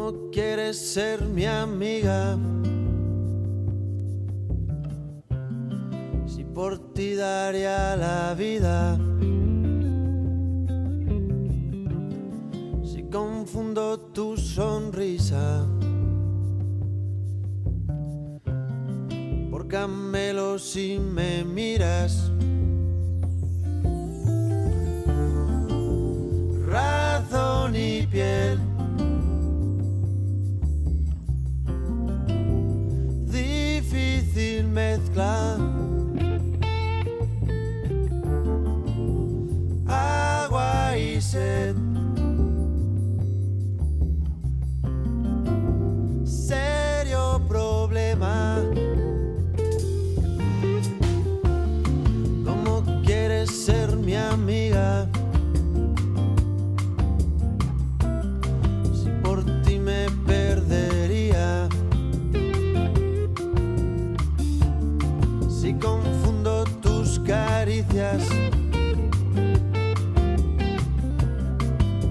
¿Cómo quieres ser mi amiga? Si por ti daría la vida. Si confundo tu sonrisa por camelos si me miras. Razón y piel, difícil mezcla. Agua y sed, serio problema. ¿Cómo quieres ser mi amiga? Si por ti me perdería. Si confundo tus caricias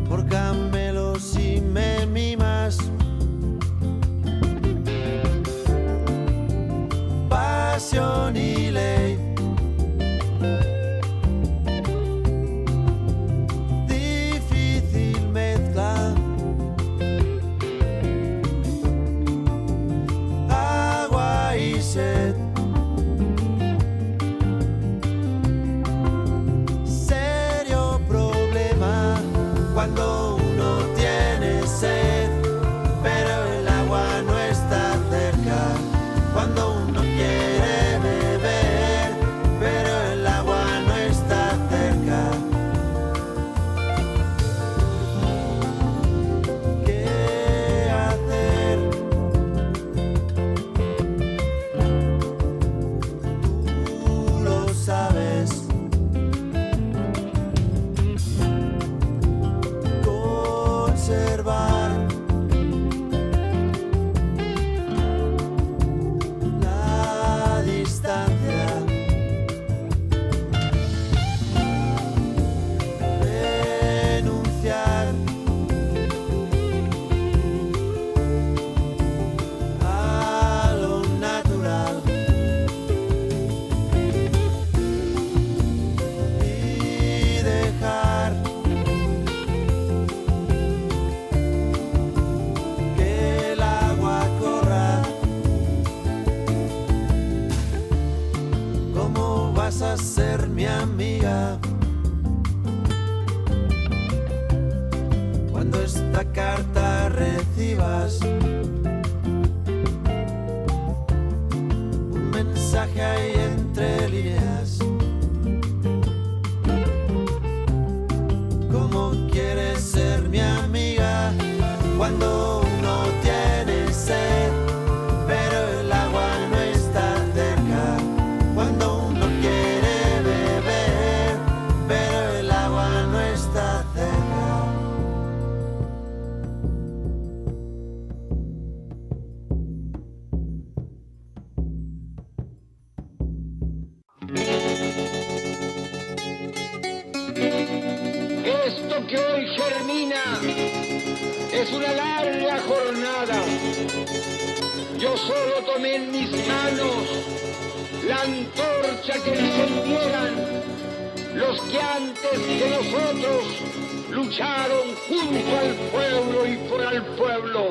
por camelos si me mimas. Pasión y ley, difícil mezcla. Agua y sed, serio problema. Cuando uno tiene sed, pero el agua no está cerca. Cuando uno quiere beber, pero el agua no está cerca. ¿Qué hacer? Tú lo sabes. Conservar la distancia, renunciar a lo natural y dejar que el agua corra. ¿Cómo vas a ser mi amiga cuando esta carta recibas un mensaje ahí entre líneas? ¿Cómo quieres ser mi amiga cuando uno tiene sed, pero el agua no está cerca? Cuando uno quiere beber, pero el agua no está cerca. Esto que hoy germina es una larga jornada. Yo solo tomé en mis manos la antorcha que encendieran los que antes de nosotros lucharon junto al pueblo y por el pueblo.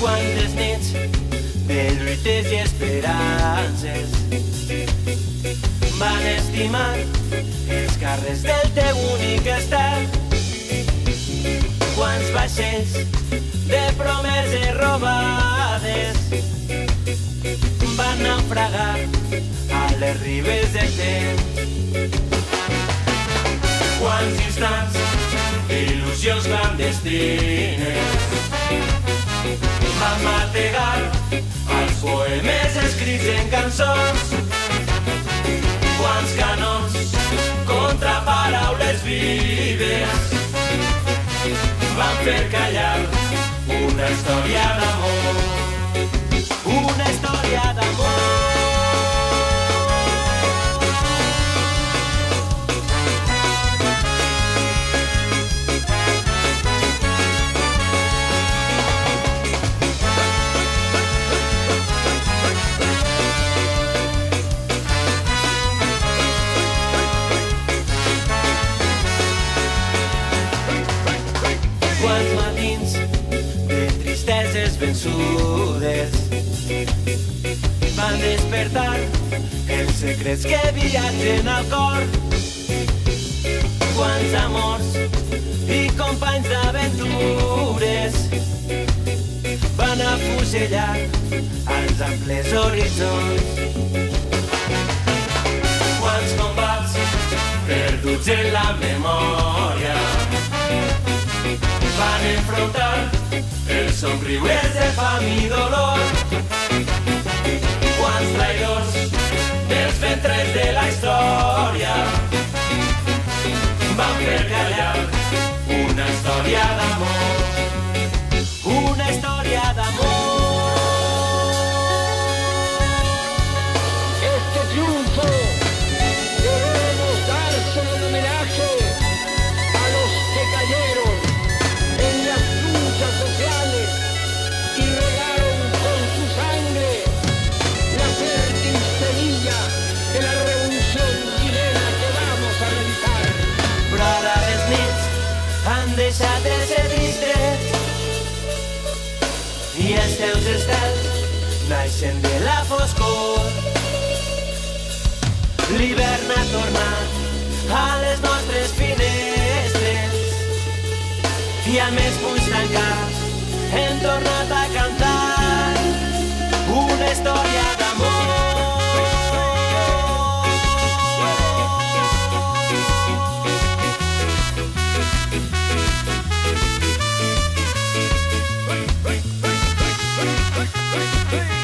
Quantes nits de lluites i esperances van estimar els carrers del teu únic estat. Quants vaixells de promeses robades van naufragar a les ribes del temps. Quants instants d'il·lusions clandestines van mategar els poemes escrits en cançons. fer callar una història d'amor. Una història d'amor. Quants matins de tristeses vençudes van despertar els secrets que viatgen al cor. Quants amors i companys d'aventures van afusellar als amples horitzons. Quants combats perduts en la memòria van enfrontar els somriures de fam i dolor. Quants traïdors dels ventres de la història van fer callar una història d'amor. Una història d'amor. Este triunfo debemos dárselo en homenaje a los que cayeron en las luchas sociales y regaron con su sangre la fértil semilla de la revolución chilena que vamos a realizar. Però ara les nits han deixat de ser tristes i els teus estels naixen de la foscor. L'hivern ha tornat a les nostres finestres i amb els punys tancats hem tornat a cantar una història d'amor. Hey!